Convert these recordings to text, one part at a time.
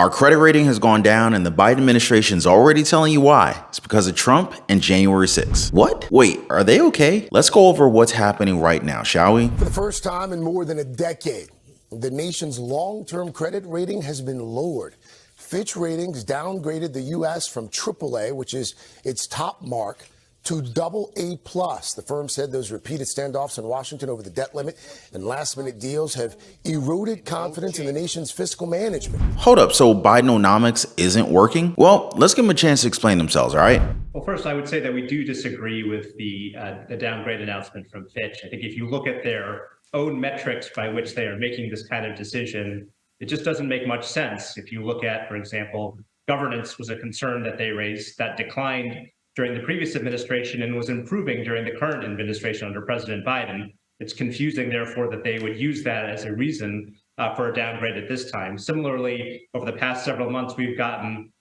Our credit rating has gone down and the Biden administration is already telling you why. It's because of Trump and January 6th. What? Wait, are they okay? Let's go over what's happening right now, shall we? For the first time in more than a decade, the nation's long-term credit rating has been lowered. Fitch Ratings downgraded the U.S. from AAA, which is its top mark, to AA+. The firm said those repeated standoffs in Washington over the debt limit and last-minute deals have eroded confidence in the nation's fiscal management. Hold up, so Bidenomics isn't working? Well, let's give them a chance to explain themselves, all right? Well, first, I would say that we do disagree with the downgrade announcement from Fitch. I think if you look at their own metrics by which they are making this kind of decision, it just doesn't make much sense. If you look at, for example, governance was a concern that they raised that declined during the previous administration and was improving during the current administration under President Biden. It's confusing, therefore, that they would use that as a reason for a downgrade at this time. Similarly, over the past several months, we've gotten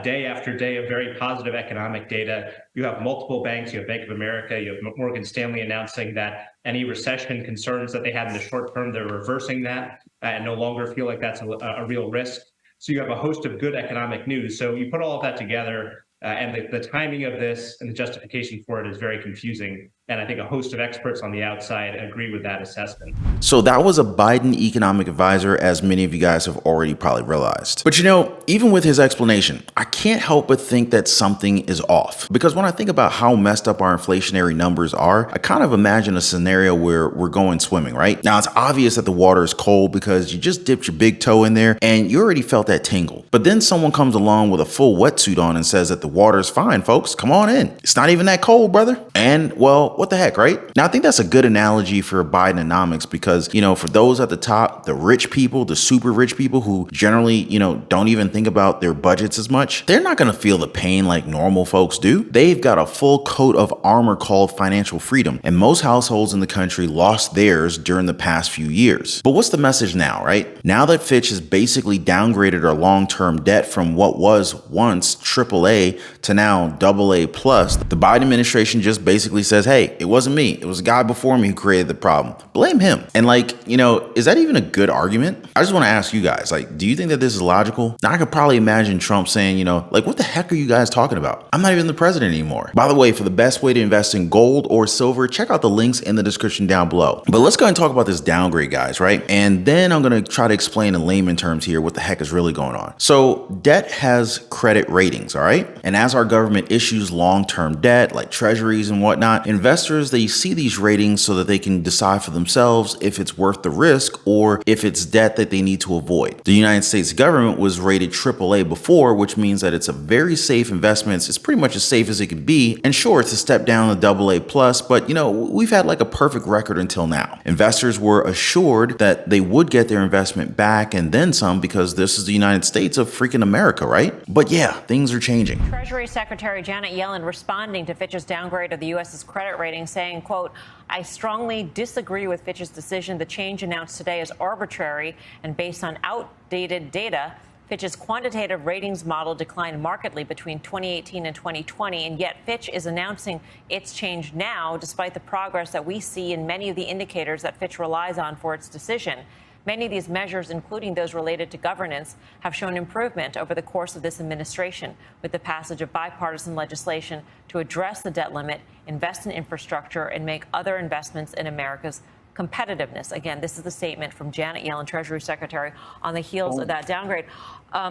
day after day of very positive economic data. You have multiple banks, you have Bank of America, you have Morgan Stanley announcing that any recession concerns that they had in the short term, they're reversing that and no longer feel like that's a real risk. So you have a host of good economic news. So you put all of that together, and the timing of this and the justification for it is very confusing. And I think a host of experts on the outside agree with that assessment. So that was a Biden economic advisor, as many of you guys have already probably realized. But you know, even with his explanation, I can't help but think that something is off. Because when I think about how messed up our inflationary numbers are, I kind of imagine a scenario where we're going swimming, right? Now, it's obvious that the water is cold because you just dipped your big toe in there and you already felt that tingle. But then someone comes along with a full wetsuit on and says that the water is fine, folks. Come on in. It's not even that cold, brother. And well, what the heck, right? Now, I think that's a good analogy for Bidenomics because, you know, for those at the top, the rich people, the super rich people who generally, you know, don't even think about their budgets as much, they're not going to feel the pain like normal folks do. They've got a full coat of armor called financial freedom, and most households in the country lost theirs during the past few years. But what's the message now, right? Now that Fitch has basically downgraded our long-term debt from what was once AAA to now AA+, the Biden administration just basically says, hey, it wasn't me. It was a guy before me who created the problem. Blame him. And like, you know, is that even a good argument? I just want to ask you guys, like, do you think that this is logical? Now, I could probably imagine Trump saying, you know, like, what the heck are you guys talking about? I'm not even the president anymore. By the way, for the best way to invest in gold or silver, check out the links in the description down below. But let's go and talk about this downgrade, guys, right? And then I'm going to try to explain in layman terms here what the heck is really going on. So debt has credit ratings, all right? And as our government issues long-term debt like treasuries and whatnot, investors, they see these ratings so that they can decide for themselves if it's worth the risk or if it's debt that they need to avoid. The United States government was rated AAA before, which means that it's a very safe investment. It's pretty much as safe as it can be. And sure, it's a step down to AA+, but you know, we've had like a perfect record until now. Investors were assured that they would get their investment back and then some because this is the United States of freaking America, right? But yeah, things are changing. Treasury Secretary Janet Yellen responding to Fitch's downgrade of the U.S.'s credit rating, saying, quote, I strongly disagree with Fitch's decision. The change announced today is arbitrary and based on outdated data. Fitch's quantitative ratings model declined markedly between 2018 and 2020, and yet Fitch is announcing its change now, despite the progress that we see in many of the indicators that Fitch relies on for its decision. Many of these measures, including those related to governance, have shown improvement over the course of this administration, with the passage of bipartisan legislation to address the debt limit, invest in infrastructure, and make other investments in America's competitiveness. Again, this is the statement from Janet Yellen, Treasury Secretary, on the heels of that downgrade.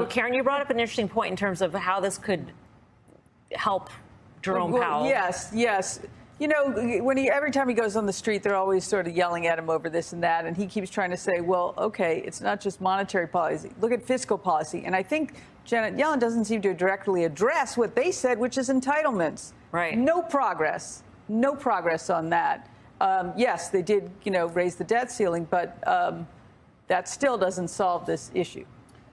Karen, you brought up an interesting point in terms of how this could help Jerome Powell. Yes. You know, every time he goes on the street, they're always sort of yelling at him over this and that. And he keeps trying to say, well, OK, it's not just monetary policy. Look at fiscal policy. And I think Janet Yellen doesn't seem to directly address what they said, which is entitlements. Right. No progress on that. Yes, they did, raise the debt ceiling, but that still doesn't solve this issue,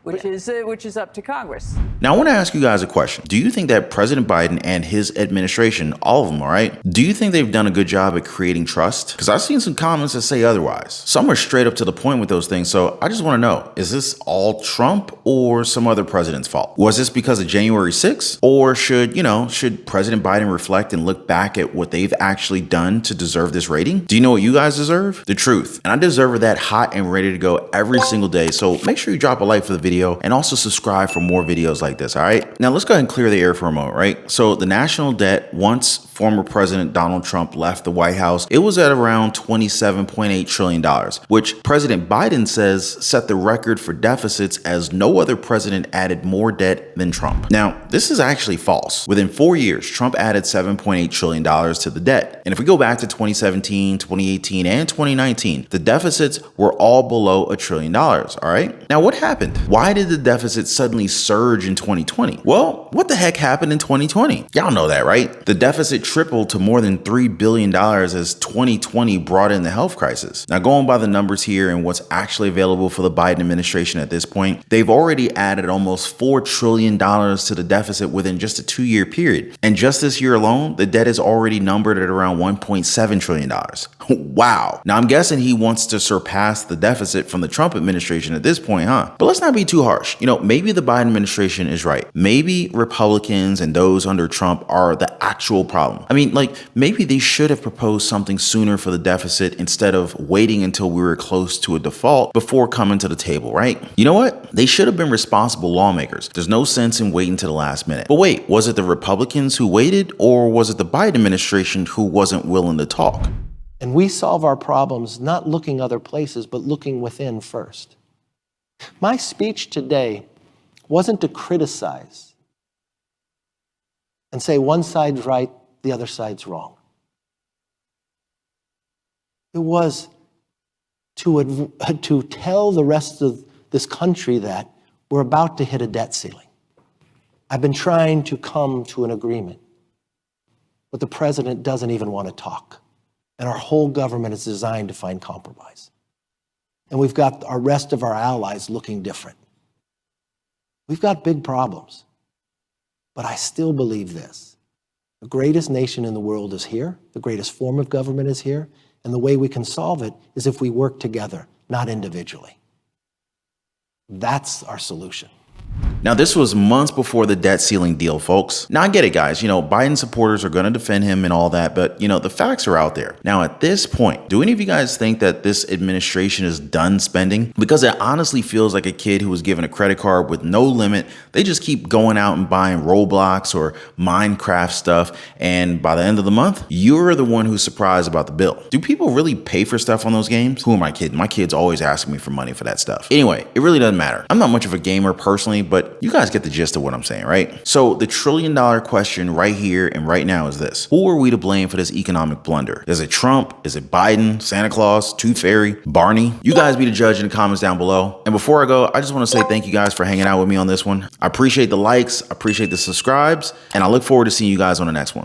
which is up to Congress. Now, I want to ask you guys a question. Do you think that President Biden and his administration, all of them, all right, do you think they've done a good job at creating trust? Because I've seen some comments that say otherwise. Some are straight up to the point with those things. So I just want to know, is this all Trump or some other president's fault? Was this because of January 6th? Or should President Biden reflect and look back at what they've actually done to deserve this rating? Do you know what you guys deserve? The truth. And I deserve that hot and ready to go every single day. So make sure you drop a like for the video and also subscribe for more videos like this, all right? Now let's go ahead and clear the air for a moment, right? So the national debt, once former President Donald Trump left the White House, it was at around $27.8 trillion, which President Biden says set the record for deficits as no other president added more debt than Trump. Now, this is actually false. Within 4 years, Trump added $7.8 trillion to the debt. And if we go back to 2017, 2018, and 2019, the deficits were all below $1 trillion, all right? Now, what happened? Why did the deficit suddenly surge in 2020? Well, what the heck happened in 2020? Y'all know that, right? The deficit tripled to more than $3 billion as 2020 brought in the health crisis. Now, going by the numbers here and what's actually available for the Biden administration at this point, they've already added almost $4 trillion to the deficit within just a 2-year period. And just this year alone, the debt is already numbered at around $1.7 trillion. Wow. Now, I'm guessing he wants to surpass the deficit from the Trump administration at this point, huh? But let's not be too harsh. Maybe the Biden administration is right. Maybe Republicans and those under Trump are the actual problem. I mean, maybe they should have proposed something sooner for the deficit instead of waiting until we were close to a default before coming to the table, right? You know what? They should have been responsible lawmakers. There's no sense in waiting to the last minute. But wait, was it the Republicans who waited, or was it the Biden administration who wasn't willing to talk? And we solve our problems not looking other places, but looking within first. My speech today wasn't to criticize and say one side's right, the other side's wrong. It was to tell the rest of this country that we're about to hit a debt ceiling. I've been trying to come to an agreement, but the president doesn't even want to talk. And our whole government is designed to find compromise. And we've got our rest of our allies looking different. We've got big problems. But I still believe this. The greatest nation in the world is here. The greatest form of government is here. And the way we can solve it is if we work together, not individually. That's our solution. Now, this was months before the debt ceiling deal, folks. Now, I get it, guys. Biden supporters are going to defend him and all that, but, the facts are out there. Now, at this point, do any of you guys think that this administration is done spending? Because it honestly feels like a kid who was given a credit card with no limit. They just keep going out and buying Roblox or Minecraft stuff, and by the end of the month, you're the one who's surprised about the bill. Do people really pay for stuff on those games? Who am I kidding? My kid's always asking me for money for that stuff. Anyway, it really doesn't matter. I'm not much of a gamer personally, but you guys get the gist of what I'm saying, right? So the $1 trillion question right here and right now is this: who are we to blame for this economic blunder? Is it Trump? Is it Biden? Santa Claus? Tooth Fairy? Barney? You guys be the judge in the comments down below. And before I go, I just want to say thank you guys for hanging out with me on this one. I appreciate the likes, I appreciate the subscribes, and I look forward to seeing you guys on the next one.